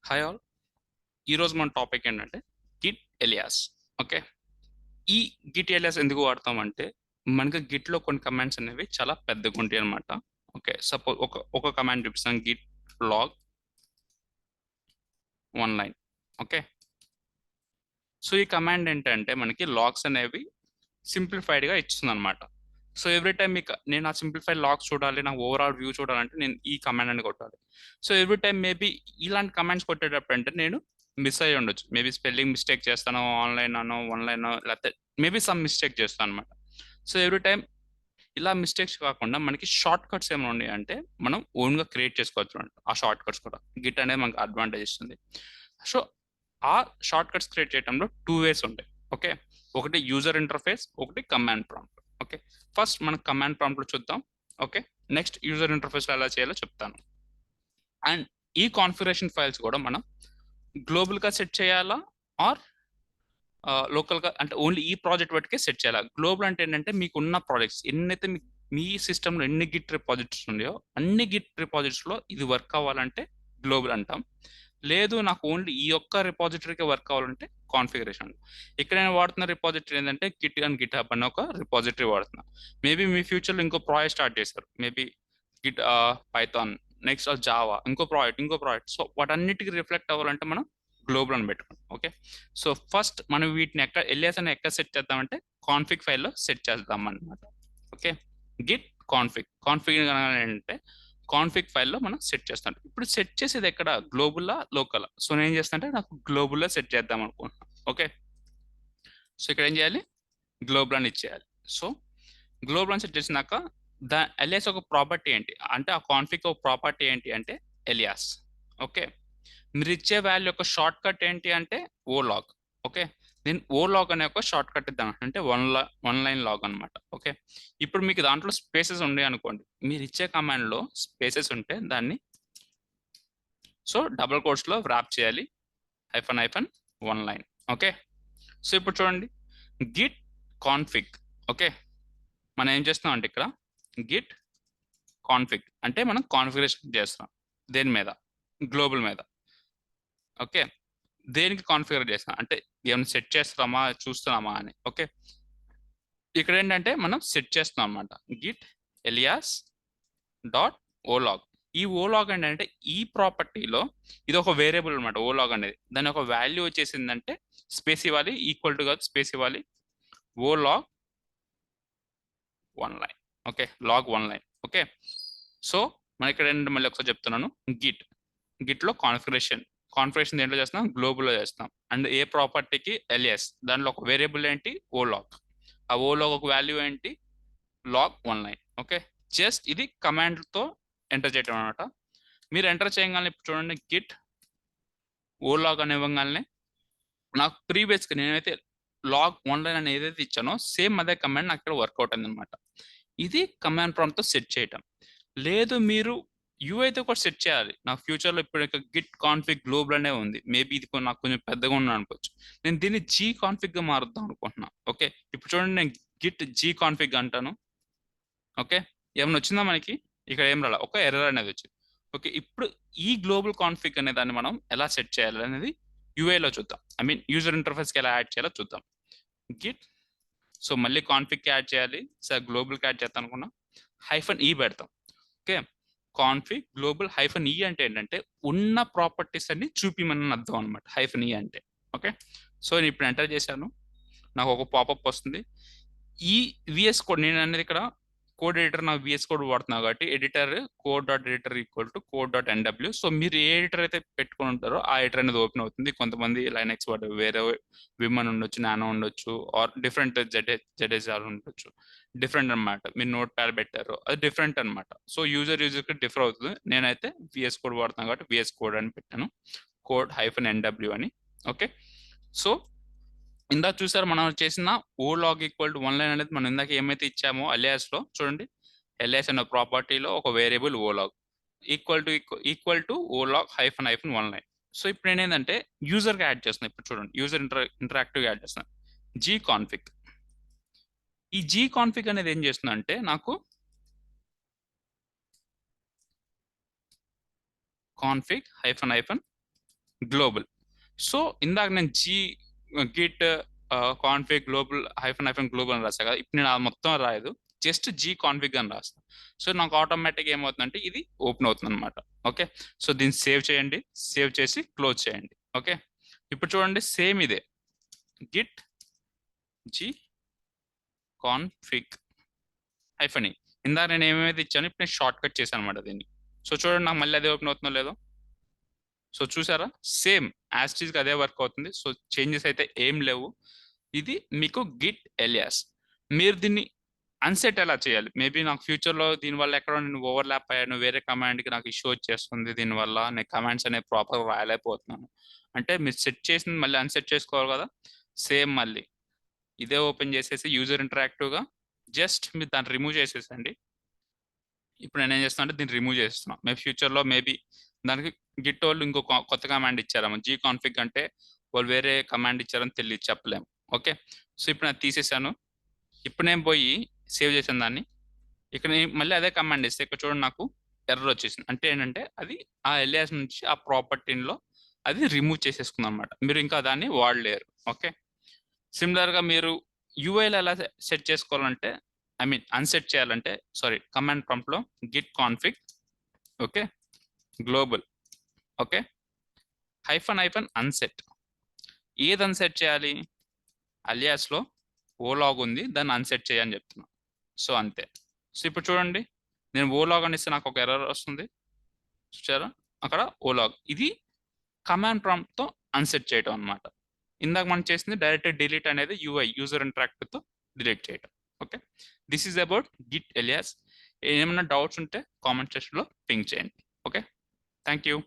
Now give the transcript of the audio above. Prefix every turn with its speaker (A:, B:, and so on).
A: Hi all. ఈరోజు మన topic ఏంటంటే గిట్ ఎలియాస్. ఓకే, ఈ గిట్ ఎలియాస్ ఎందుకు వాడతామంటే మనకి గిట్లో కొన్ని కమాండ్స్ అనేవి చాలా పెద్దగా ఉంటాయి అనమాట. ఓకే, సపోజ్ ఒక కమాండ్ చూపిస్తాను, git log one line. Okay, so ఈ కమాండ్ ఏంటంటే మనకి లాగ్స్ అనేవి సింప్లిఫైడ్గా ఇస్తుంది అనమాట. సో ఎవ్రీ టైం మీకు నేను ఆ సింప్లిఫైడ్ లాగ్స్ చూడాలి, నా ఓవరాల్ వ్యూ చూడాలంటే నేను ఈ కమాండ్ అని కొట్టాలి. సో ఎవ్రీ టైం మేబీ ఇలాంటి కమాండ్స్ కొట్టేటప్పుడు అంటే నేను మిస్ అయ్యి ఉండొచ్చు. మేబీ స్పెల్లింగ్ మిస్టేక్ చేస్తాను, ఆన్లైన్ అనో వన్లైన్ లేకపోతే మేబీ సమ్ మిస్టేక్ చేస్తాను అనమాట. సో ఎవ్రీ టైం ఇలా మిస్టేక్స్ కాకుండా మనకి షార్ట్ కట్స్ ఏమైనా ఉన్నాయి అంటే మనం ఓన్గా క్రియేట్ చేసుకోవచ్చు అంట. ఆ షార్ట్ కట్స్ కూడా గిట్ అనేది మనకు అడ్వాంటేజ్ ఇస్తుంది. సో ఆ షార్ట్ కట్స్ క్రియేట్ చేయడంలో టూ వేస్ ఉంటాయి. ఓకే, ఒకటి యూజర్ ఇంటర్ఫేస్, ఒకటి కమాండ్ ప్రాంప్ట్. ఓకే, ఫస్ట్ మనం కమాండ్ ప్రాంప్ట్ లో చూద్దాం. ఓకే, నెక్స్ట్ యూజర్ ఇంటర్ఫేస్ లో ఎలా చేయాలో చెప్తాను. అండ్ ఈ కాన్ఫిగరేషన్ ఫైల్స్ కూడా మనం గ్లోబల్ గా సెట్ చేయాలా ఆర్ లోకల్ గా, అంటే ఓన్లీ ఈ ప్రాజెక్ట్ వరకే సెట్ చేయాలా. గ్లోబల్ అంటే ఏంటంటే మీకు ఉన్న ప్రాజెక్ట్స్ ఎన్నైతే మీ సిస్టంలో ఎన్ని గిట్ రిపాజిటరీస్ ఉన్నాయో అన్ని గిట్ రిపాజిటరీస్ లో ఇది వర్క్ అవ్వాలంటే గ్లోబల్ అంటాం. లేదు నాకు ఓన్లీ ఈ ఒక్క రిపాజిటరీకి వర్క్ అవ్వాలంటే కాన్ఫిగరేషన్. ఇక్కడ నేను వాడుతున్న రిపాజిటరీ ఏంటంటే గిట్ అండ్ గిట్ హబ్ అనే ఒక రిపాజిటరీ వాడుతున్నా. మేబీ మీ ఫ్యూచర్లో ఇంకో ప్రాజెక్ట్ స్టార్ట్ చేస్తారు, maybe Git Python, next Java, ఇంకో ప్రాజెక్ట్. సో వాటన్నిటికి రిఫ్లెక్ట్ అవ్వాలంటే మనం గ్లోబల్ అని పెట్టుకుంటాం. ఓకే, సో ఫస్ట్ మనం వీటిని ఎలియాస్ అని ఎక్కడ సెట్ చేద్దామంటే కాన్ఫిగ్ ఫైల్లో సెట్ చేద్దాం అనమాట. ఓకే, గిట్ కాన్ఫిగ్ అంటే కాన్ఫిగ్ ఫైల్లో మనం సెట్ చేస్తాం. ఇప్పుడు సెట్ చేసేది ఎక్కడ, గ్లోబుల్లా లోకల్? సో నేను ఏం చేస్తానంటే నాకు గ్లోబుల్లో సెట్ చేద్దాం అనుకుంటున్నాను. ఓకే, సో ఇక్కడ ఏం చేయాలి, గ్లోబల్ అని ఇచ్చేయాలి. సో గ్లోబల్ అని సెట్ చేసినాక ఎలియాస్ ఒక ప్రాపర్టీ ఏంటి అంటే, ఆ కాన్ఫిగ్ ఒక ప్రాపర్టీ ఏంటి అంటే ఎలియాస్. ఓకే, మీరు ఇచ్చే వాల్యూ యొక్క షార్ట్ కట్ ఏంటి అంటే ఓలాగ్. ఓకే, నేను ఓలాగ్ అనే ఒక షార్ట్ కట్ ఇద్దాం అంటే వన్ లైన్ లాగ్ అనమాట. ఓకే, ఇప్పుడు మీకు దాంట్లో స్పేసెస్ ఉన్నాయి అనుకోండి, మీరు ఇచ్చే కమాండ్ లో స్పేసెస్ ఉంటే దాన్ని సో డబుల్ కోట్స్ లో వ్రాప్ చేయాలి, hyphen hyphen one line. Okay, so ఇప్పుడు చూడండి, గిట్ కాన్ఫిగ్. ఓకే, మనం ఏం చేస్తున్నాం అంటే ఇక్కడ గిట్ కాన్ఫిగ్ అంటే మనం కాన్ఫిగరేషన్ చేస్తాం దేని మీద, గ్లోబల్ మీద. ఓకే, దేనికి కాన్ఫిగర్ చేస్తాం అంటే ఏమైనా సెట్ చేస్తున్నామా చూస్తున్నామా అని. ఓకే, ఇక్కడ ఏంటంటే మనం సెట్ చేస్తున్నాం అనమాట, గిట్ ఎలియాస్ డాట్ ఓలాగ్. ఈ ఓలాగ్ అంటే ఈ ప్రాపర్టీలో ఇది ఒక వేరియబుల్ అనమాట. ఓలాగ్ అనేది దాని ఒక వాల్యూ వచ్చేసిందంటే స్పేస్ ఇవ్వాలి, ఈక్వల్ టు కాదు స్పేస్ ఇవ్వాలి, ఓలాగ్ one line. Okay, log one line. Okay, so మన ఇక్కడ ఏంటంటే మళ్ళీ ఒకసారి చెప్తున్నాను, గిట్లో కాన్ఫిగరేషన్ దేంట్లో చేస్తున్నాం, గ్లోబల్లో చేస్తాం. అండ్ ఏ ప్రాపర్టీకి ఎలియాస్, దాంట్లో ఒక వేరియబుల్ ఏంటి ఓలాగ్, ఆ ఓలాగ్ ఒక వాల్యూ ఏంటి log one line. Okay, just ఇది కమాండ్ తో ఎంటర్ చేయడం అనమాట. మీరు ఎంటర్ చేయగానే ఇప్పుడు చూడండి, గిట్ ఓలాగ్ అని ఇవ్వగానే నాకు ప్రీవియస్గా నేనైతే లాగ్ వన్ లైన్ అని ఏదైతే ఇచ్చానో సేమ్ అదే కమాండ్ నాకు ఇక్కడ వర్కౌట్ అయింది అనమాట. ఇది కమాండ్ ప్రాంప్ట్ తో సెట్ చేయటం. లేదు మీరు అయితే కూడా సెట్ చేయాలి. నా ఫ్యూచర్ లో ఇప్పుడు గిట్ కాన్ఫిగ్ గ్లోబల్ అనే ఉంది, మేబీ ఇది నాకు కొంచెం పెద్దగా ఉన్నా అనుకోవచ్చు. నేను దీన్ని జీ కాన్ఫిగ్ గా మారుద్దాం అనుకుంటున్నా. ఓకే, ఇప్పుడు చూడండి, నేను గిట్ జీ కాన్ఫిగ్ అంటాను. ఓకే, ఏమైనా వచ్చిందా మనకి? ఇక్కడ ఏం రాలా, ఒక ఎర్రర్ అనేది వచ్చింది. ఓకే, ఇప్పుడు ఈ గ్లోబల్ కాన్ఫిగ్ అనే దాన్ని మనం ఎలా సెట్ చేయాలి అనేది యూఐలో చూద్దాం. ఐ మీన్ యూజర్ ఇంటర్ఫేస్కి ఎలా యాడ్ చేయాలో చూద్దాం. గిట్, సో మళ్ళీ కాన్ఫిగ్కి యాడ్ చేయాలి, సార్ గ్లోబల్కి యాడ్ చేస్తాను అనుకున్నా, హైఫన్ ఈ పెడతాం. ఓకే, కాన్ఫిగ్ గ్లోబల్ హైఫన్ ఈ అంటే ఏంటంటే ఉన్న ప్రాపర్టీస్ అన్ని చూపిమని అర్థం అనమాట, హైఫన్ ఈ అంటే. ఓకే, సో నేను ఇప్పుడు ఎంటర్ చేశాను, నాకు ఒక పాపప్ వస్తుంది. ఈ విఎస్ కోడ్ నేను అనేది ఇక్కడ కోడ్ ఎడిటర్, నా విఎస్ కోడ్ వాడుతున్నాను కాబట్టి editor code dot editor equal to code dot NW. So మీరు ఏ ఎడిటర్ అయితే పెట్టుకుని ఉంటారో ఆ ఎడిటర్ అనేది ఓపెన్ అవుతుంది. కొంతమంది లైనెక్స్ వాడు వేరే విమ్ అని ఉండొచ్చు, నానో ఉండొచ్చు, ఆర్ డిఫరెంట్ జెడ్ఎస్ఆర్ ఉండొచ్చు, డిఫరెంట్ అనమాట. మీరు నోట్ ప్యాడ్ పెట్టారు అది డిఫరెంట్ అనమాట. సో యూజర్కి డిఫర్ అవుతుంది. నేనైతే విఎస్ కోడ్ వాడుతున్నాను కాబట్టి విఎస్ కోడ్ అని పెట్టాను, కోడ్ హైఫన్ ఎన్డబ్ల్యూ అని. ఓకే, సో ఇందాక చూసారు మనం చేసిన o log equal to one line అనేది మనం ఇందాక ఏమైతే ఇచ్చామో అలియాస్ లో చూడండి, ఎలియాస్ అనే ప్రాపర్టీలో ఒక variable o log equal to o log hyphen hyphen one line. So ఇప్పుడు నేను ఏంటంటే యూజర్ గా యాడ్ చేస్తున్నాను. ఇప్పుడు చూడండి, యూజర్ ఇంటరాక్టివ్ యాడ్ చేస్తున్నాను, జీ కాన్ఫిగ్. ఈ జీ కాన్ఫిగ్ అనేది ఏం చేస్తుంది అంటే నాకు config hyphen hyphen global. So ఇందాక నేను git config global hyphen global అని రాసా కదా, ఇప్పుడు నేను అది మొత్తం రాయదు, జస్ట్ జీ కాన్ఫిగ్ అని రాస్తాను. సో నాకు ఆటోమేటిక్ ఏమవుతుందంటే ఇది ఓపెన్ అవుతుంది అనమాట. ఓకే, సో దీన్ని సేవ్ చేయండి, సేవ్ చేసి క్లోజ్ చేయండి. ఓకే, ఇప్పుడు చూడండి సేమ్ ఇదే గిట్ జీ కాన్ఫిగ్ హైఫన్. ఇందాక నేను ఏమైతే ఇచ్చాను ఇప్పుడు నేను షార్ట్ కట్ చేశాను అనమాట దీన్ని. సో చూడండి నాకు మళ్ళీ అదే ఓపెన్ అవుతుందో లేదో. సో చూసారా, సేమ్ యాజ్ గా అదే వర్క్ అవుతుంది. సో చేంజెస్ అయితే ఏం లేవు. ఇది మీకు గిట్ ఎలియాస్. మీరు దీన్ని అన్సెట్ ఎలా చేయాలి, మేబీ నాకు ఫ్యూచర్లో దీనివల్ల ఎక్కడో నేను ఓవర్లాప్ అయ్యాను, వేరే కమాండ్కి నాకు ఇష్యూ వచ్చేస్తుంది, దీనివల్ల నేను కమాండ్స్ అనేవి ప్రాపర్గా రాయలేకపోతున్నాను అంటే మీరు సెట్ చేసింది మళ్ళీ అన్సెట్ చేసుకోవాలి కదా. సేమ్ మళ్ళీ ఇదే ఓపెన్ చేసేసి యూజర్ ఇంటరాక్టివ్గా జస్ట్ మీరు దాన్ని రిమూవ్ చేసేసండి. ఇప్పుడు నేను ఏం చేస్తున్నా అంటే దీన్ని రిమూవ్ చేస్తున్నాను. మేము ఫ్యూచర్లో మేబీ దానికి గిట్ వాళ్ళు ఇంకో కొత్త కమాండ్ ఇచ్చారమ్మా, జీ కాన్ఫిగ్ అంటే వాళ్ళు వేరే కమాండ్ ఇచ్చారని తెలియదు, చెప్పలేము. ఓకే, సో ఇప్పుడు నేను తీసేసాను. ఇప్పుడు నేను పోయి సేవ్ చేశాను దాన్ని. ఇక్కడ నేను మళ్ళీ అదే కమాండ్ ఇస్తే ఇక్కడ చూడండి నాకు ఎర్రర్ వచ్చేసింది. అంటే ఏంటంటే అది ఆ ఎలియాస్ నుంచి ఆ ప్రాపర్టీలో అది రిమూవ్ చేసేసుకుంది అనమాట. మీరు ఇంకా దాన్ని వాడలేరు. ఓకే, సిమిలర్గా మీరు యూఐలో ఎలా సెట్ చేసుకోవాలంటే, ఐ మీన్ అన్సెట్ చేయాలంటే, సారీ, కమాండ్ ప్రాంప్ట్లో git config okay global okay hyphen unset. ఏది అన్సెట్ చేయాలి, అలియాస్లో ఓలాగ్ ఉంది, దాన్ని అన్సెట్ చేయని చెప్తున్నా. సో అంతే. సో ఇప్పుడు చూడండి నేను ఓలాగ్ అని ఇస్తే నాకు ఒక ఎర్రర్ వస్తుంది, చూసారా అక్కడ ఓలాగ్. ఇది కమాండ్ ప్రాంప్ట్తో అన్సెట్ చేయటం అనమాట. ఇందాక మనం చేసింది డైరెక్ట్ డిలీట్ అనేది యూఐ యూజర్ ఇంటరాక్టివ్తో డిలీట్ చేయటం. Okay, this is about Git alias. ఏమైనా డౌట్స్ ఉంటే కామెంట్ సెక్షన్లో పింక్ చేయండి. Okay, thank you.